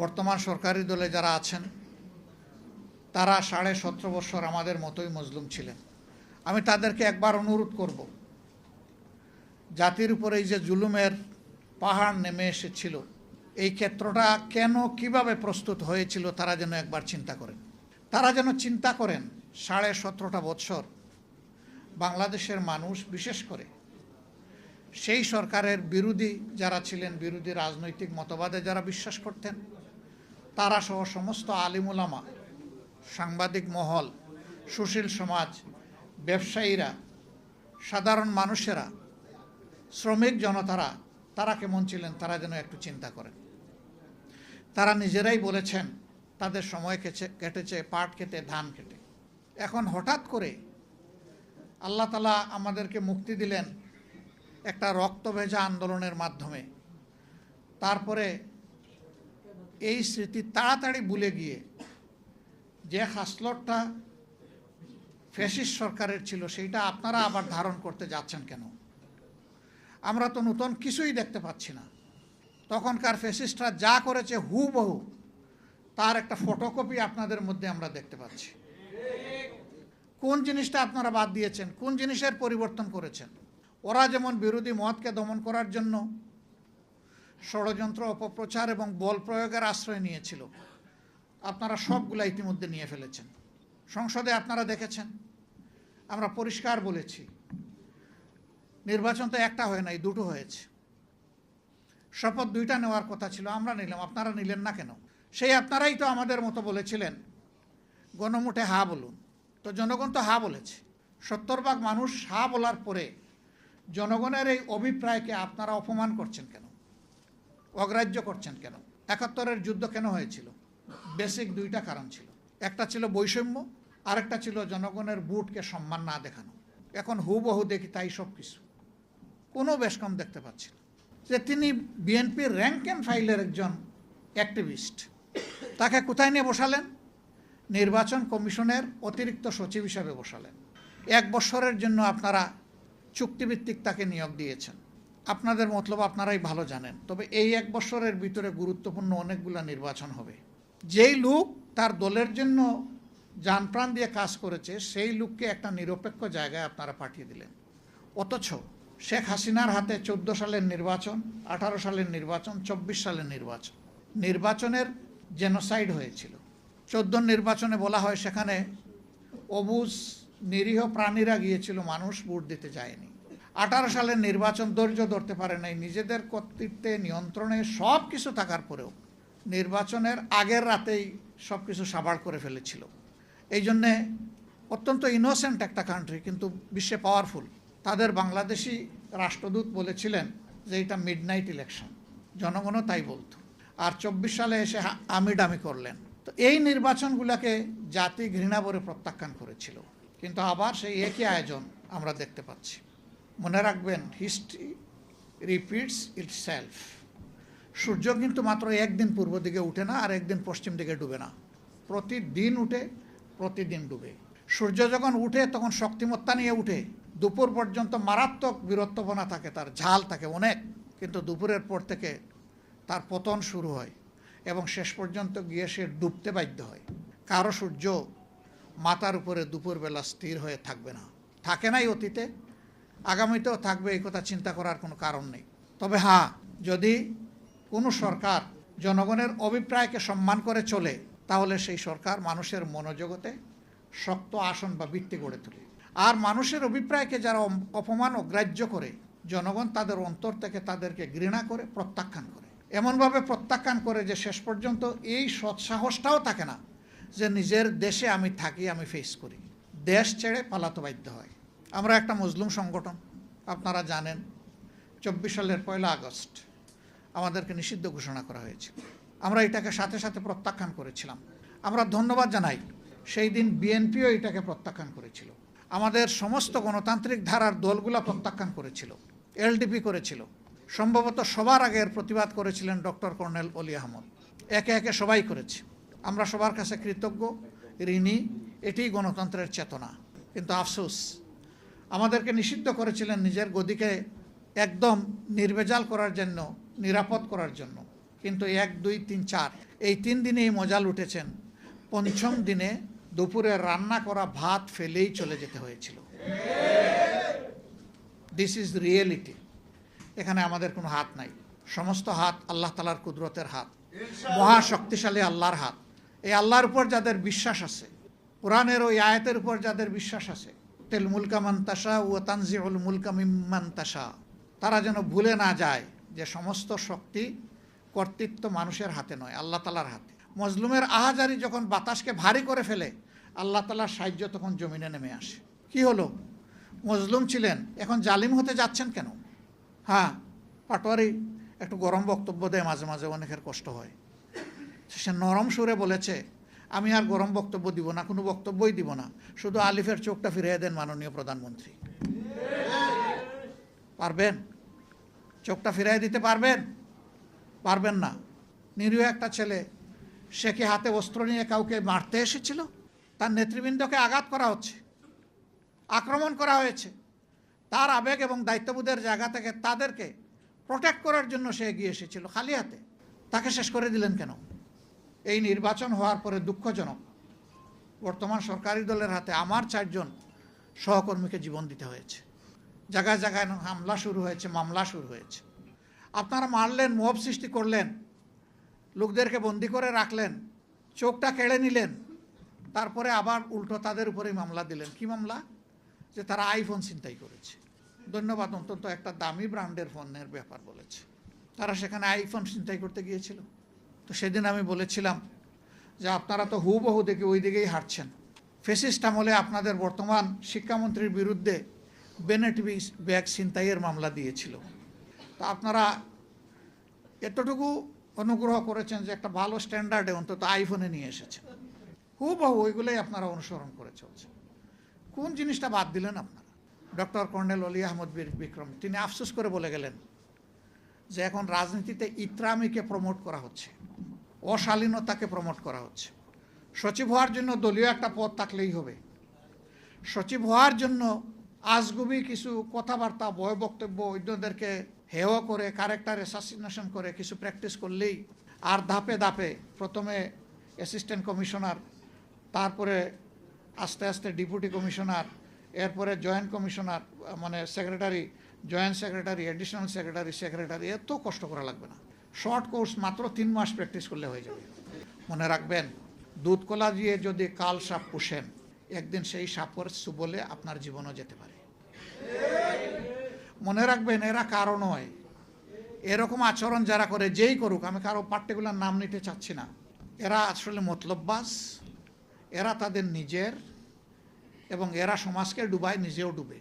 বর্তমান সরকারি দলে যারা আছেন তারা 17.5 বছর আমাদের মতোই মজলুম ছিলেন। আমি তাদেরকে একবার অনুরোধ করব, জাতির উপরে এই যে জুলুমের পাহাড় নেমে এসেছিল, এই ক্ষেত্রটা কেন কিভাবে প্রস্তুত হয়েছিল তারা যেন একবার চিন্তা করেন। তারা যেন চিন্তা করেন 17.5 বছর বাংলাদেশের মানুষ, বিশেষ করে সেই সরকারের বিরোধী যারা ছিলেন, বিরোধী রাজনৈতিক মতবাদে যারা বিশ্বাস করতেন, তারা সহ সমস্ত আলিম উলামা, সাংবাদিক মহল, সুশীল সমাজ, ব্যবসায়ীরা, সাধারণ মানুষেরা, শ্রমিক জনতারা, তারা কেমন ছিলেন তারা যেন একটু চিন্তা করেন। তারা নিজেরাই বলেছেন তাদের সময় কেটেছে পাট খেতে, ধান খেতে। এখন হঠাৎ করে আল্লাহ তাআলা আমাদেরকে মুক্তি দিলেন একটা রক্তভেজা আন্দোলনের মাধ্যমে। তারপরে এই স্মৃতি তাড়াতাড়ি ভুলে গিয়ে যে খাসলতটা ফ্যাসিস্ট সরকারের ছিল সেইটা আপনারা আবার ধারণ করতে যাচ্ছেন কেন? আমরা তো নতুন কিছুই দেখতে পাচ্ছি না। তখনকার ফ্যাসিস্টরা যা করেছে হুবহু তার একটা ফটোকপি আপনাদের মধ্যে আমরা দেখতে পাচ্ছি। কোন জিনিসটা আপনারা বাদ দিয়েছেন? কোন জিনিসের পরিবর্তন করেছেন? ওরা যেমন বিরোধী মতকে দমন করার জন্য ষড়যন্ত্র, অপপ্রচার এবং বল প্রয়োগের আশ্রয় নিয়েছিল, আপনারা সবগুলা ইতিমধ্যে নিয়ে ফেলেছেন। সংসদে আপনারা দেখেছেন, আমরা পরিষ্কার বলেছি, নির্বাচন তো একটা হয় নাই, দুটো হয়েছে। শপথ 2টা নেওয়ার কথা ছিল, আমরা নিলাম, আপনারা নিলেন না কেন? সেই আপনারাই তো আমাদের মতো বলেছিলেন গণমুঠে হা বলুন। তো জনগণ তো হা বলেছে। 70% মানুষ হা বলার পরে জনগণের এই অভিপ্রায়কে আপনারা অপমান করছেন কেন? অগ্রাহ্য করছেন কেন? 71-এর যুদ্ধ কেন হয়েছিল? বেসিক 2টা কারণ ছিল। একটা ছিল বৈষম্য, আরেকটা ছিল জনগণের ভোটকে সম্মান না দেখানো। এখন হুবহু দেখি তাই সব কিছু, কোনো বেশ কম দেখতে পাচ্ছি না। যে তিনি বিএনপির র্যাঙ্ক অ্যান্ড ফাইলের একজন অ্যাক্টিভিস্ট, তাকে কোথায় নিয়ে বসালেন? নির্বাচন কমিশনের অতিরিক্ত সচিব হিসাবে বসালেন। 1 বছরের জন্য আপনারা চুক্তিভিত্তিক তাকে নিয়োগ দিয়েছেন। আপনাদের মতলব আপনারাই ভালো জানেন। তবে এই 1 বছরের ভিতরে গুরুত্বপূর্ণ অনেকগুলো নির্বাচন হবে। যেই লোক তার দলের জন্য জানপ্রাণ দিয়ে কাজ করেছে সেই লোককে একটা নিরপেক্ষ জায়গায় আপনারা পাঠিয়ে দিলেন। অথচ শেখ হাসিনার হাতে 14 সালের নির্বাচন, 18 সালের নির্বাচন, 24 সালের নির্বাচন, নির্বাচনের জেনোসাইড হয়েছিল। 14 নির্বাচনে বলা হয় সেখানে অবুঝ নিরীহ প্রাণীরা গিয়েছিল, মানুষ ভোট দিতে যায়নি। 18 সালের নির্বাচন ধৈর্য ধরতে পারে নাই, নিজেদের কর্তৃত্বে নিয়ন্ত্রণে সব কিছু থাকার পরেও নির্বাচনের আগের রাতেই সব কিছু সাবাড় করে ফেলেছিল। এই জন্যে অত্যন্ত ইনোসেন্ট একটা কান্ট্রি, কিন্তু বিশ্বে পাওয়ারফুল। তাদের বাংলাদেশি রাষ্ট্রদূত বলেছিলেন যে এটা মিডনাইট ইলেকশন, জনগণও তাই বলতো। আর 24 সালে এসে আমিডামি করলেন। তো এই নির্বাচনগুলোকে জাতি ঘৃণা ভরে প্রত্যাখ্যান করেছিল, কিন্তু আবার সেই একই আয়োজন আমরা দেখতে পাচ্ছি। মনে রাখবেন, হিস্ট্রি রিপিটস ইটসেলফ। সূর্য কিন্তু মাত্র একদিন পূর্ব দিকে উঠে না আর একদিন পশ্চিম দিকে ডুবে না, প্রতিদিন উঠে, প্রতিদিন ডুবে। সূর্য যখন উঠে তখন শক্তিমত্তা নিয়ে উঠে, দুপুর পর্যন্ত মারাত্মক বীরত্বপনা থাকে, তার ঝাল থাকে অনেক, কিন্তু দুপুরের পর থেকে তার পতন শুরু হয় এবং শেষ পর্যন্ত গিয়ে সে ডুবতে বাধ্য হয়। কারো সূর্য মাথার উপরে দুপুরবেলা স্থির হয়ে থাকবে না, থাকে নাই অতীতে, আগামীতেও থাকবে, এই কথা চিন্তা করার কোনো কারণ নেই। তবে হ্যাঁ, যদি কোনো সরকার জনগণের অভিপ্রায়কে সম্মান করে চলে, তাহলে সেই সরকার মানুষের মনোজগতে শক্ত আসন বা ভিত্তি গড়ে তোলে। আর মানুষের অভিপ্রায়কে যারা অপমান অগ্রাহ্য করে, জনগণ তাদের অন্তর থেকে তাদেরকে ঘৃণা করে, প্রত্যাখ্যান করে, এমনভাবে প্রত্যাখ্যান করে যে শেষ পর্যন্ত এই সৎসাহসটাও থাকে না যে নিজের দেশে আমি থাকি, আমি ফেস করি, দেশ ছেড়ে পালাতে বাধ্য হয়। আমরা একটা মজলুম সংগঠন, আপনারা জানেন 24 সালের 1 আগস্ট আমাদেরকে নিষিদ্ধ ঘোষণা করা হয়েছিল। আমরা এটাকে সাথে সাথে প্রত্যাখ্যান করেছিলাম। আমরা ধন্যবাদ জানাই, সেই দিন বিএনপিও এটাকে প্রত্যাখ্যান করেছিল, আমাদের সমস্ত গণতান্ত্রিক ধারার দলগুলো প্রত্যাখ্যান করেছিল, এলডিপি করেছিল। সম্ভবত সবার আগের প্রতিবাদ করেছিলেন ডক্টর কর্নেল অলি আহমদ। একে একে সবাই করেছে। আমরা সবার কাছে কৃতজ্ঞ, ঋণী, এটিই গণতন্ত্রের চেতনা। কিন্তু আফসোস, আমাদেরকে নিষিদ্ধ করেছিলেন নিজের গদিকে একদম নির্ভেজাল করার জন্য, নিরাপদ করার জন্য, কিন্তু 1, 2, 3, 4 এই 3 দিনেই মজা লুটেছেন। পঞ্চম দিনে দুপুরে রান্না করা ভাত ফেলেই চলে যেতে হয়েছিল। This is reality. এখানে আমাদের কোনো হাত নাই, সমস্ত হাত আল্লাহ তাআলার কুদরতের হাত, মহাশক্তিশালী আল্লাহর হাত। এই আল্লাহর উপর যাদের বিশ্বাস আছে, কোরআনের ওই আয়াতের উপর যাদের বিশ্বাস আছে, তেল মুলকা মান তাশা ওয়া তানজিউল মুলকা মিম্মান তাশা, তারা যেন ভুলে না যায় যে সমস্ত শক্তি কর্তৃত্ব মানুষের হাতে নয়, আল্লাহ তাআলার হাতে। মজলুমের আহাজারি যখন বাতাসকে ভারী করে ফেলে, আল্লাহ তাআলার সাহায্য তখন জমিনে নেমে আসে। কি হলো? মজলুম ছিলেন, এখন জালিম হতে যাচ্ছেন কেন? হ্যাঁ, পাটোয়ারি একটু গরম বক্তব্য দেয়, মাঝে মাঝে অনেকের কষ্ট হয়। সে নরম সুরে বলেছে, আমি আর গরম বক্তব্য দিব না, কোনো বক্তব্যই দিব না, শুধু আলিফের চোখটা ফিরিয়ে দেন মাননীয় প্রধানমন্ত্রী। পারবেন? চোখটা ফিরিয়ে দিতে পারবেন? পারবেন না। নিরীহ একটা ছেলে, সে কি হাতে অস্ত্র নিয়ে কাউকে মারতে এসেছিল? তার নেতৃবৃন্দকে আঘাত করা হচ্ছে, আক্রমণ করা হয়েছে। তার আবেগ এবং দায়িত্ববোধের জায়গা থেকে তাদেরকে প্রোটেক্ট করার জন্য সে এগিয়ে এসেছিল খালি হাতে। তাকে শেষ করে দিলেন কেন? এই নির্বাচন হওয়ার পরে দুঃখজনক, বর্তমান সরকারি দলের হাতে আমার 4 জন সহকর্মীকে জীবন দিতে হয়েছে। জায়গায় জায়গায় হামলা শুরু হয়েছে, মামলা শুরু হয়েছে। আপনারা মারলেন, মব সৃষ্টি করলেন, লোকদেরকে বন্দি করে রাখলেন, চোখটা কেড়ে নিলেন, তারপরে আবার উল্টো তাদের উপরেই মামলা দিলেন। কি মামলা? যে তারা আইফোন ছিনতাই করেছে। ধন্যবাদ, অন্তত একটা দামি ব্র্যান্ডের ফোনের ব্যাপার বলেছে। তারা সেখানে আইফোন ছিনতাই করতে গিয়েছিল। তো সেদিন আমি বলেছিলাম যে আপনারা তো হুবহু দেখে ওই দিকেই হাঁটছেন। ফেসিস্ট আমলে আপনাদের বর্তমান শিক্ষামন্ত্রীর বিরুদ্ধে বেনেট ব্যাগ ছিনতাইয়ের মামলা দিয়েছিল। তো আপনারা এতটুকু অনুগ্রহ করেছেন যে একটা ভালো স্ট্যান্ডার্ডে অন্তত আইফোনে নিয়ে এসেছেন। হুবহু ওইগুলোই আপনারা অনুসরণ করে চলছেন। কোন জিনিসটা বাদ দিলেন আপনারা? ডক্টর কর্নেল অলি আহমদ বিক্রম তিনি আফসোস করে বলে গেলেন যে এখন রাজনীতিতে ইত্রামিকে প্রমোট করা হচ্ছে, অশালীনতাকে প্রমোট করা হচ্ছে। সচিব হওয়ার জন্য দলীয় একটা পদ থাকলেই হবে। সচিব হওয়ার জন্য আজগুবি কিছু কথাবার্তা, বয় বক্তব্য, অন্যদেরকে হেয় করে, ক্যারেক্টার অ্যাসাসিনেশন করে কিছু প্র্যাকটিস করলেই, আর ধাপে ধাপে প্রথমে অ্যাসিস্ট্যান্ট কমিশনার, তারপরে আস্তে আস্তে ডেপুটি কমিশনার, এরপরে জয়েন্ট কমিশনার, মানে secretary, joint secretary, additional secretary, secretary, এত কষ্ট করা লাগবে না। শর্ট কোর্স, মাত্র 3 মাস প্র্যাকটিস করলে হয়ে যাবে। মনে রাখবেন, দুধ কলা দিয়ে যদি কাল সাপ পুষেন, একদিন সেই সাপের সুবলে আপনার জীবনও যেতে পারে। মনে রাখবেন, এরা কারো নয়। এরকম আচরণ যারা করে, যেই করুক, আমি কারো পার্টিকুলার নাম নিতে চাচ্ছি না, এরা আসলে মতলববাজ, এরা তাদের নিজের, এবং এরা সমাজকে ডুবায়, নিজেও ডুবে।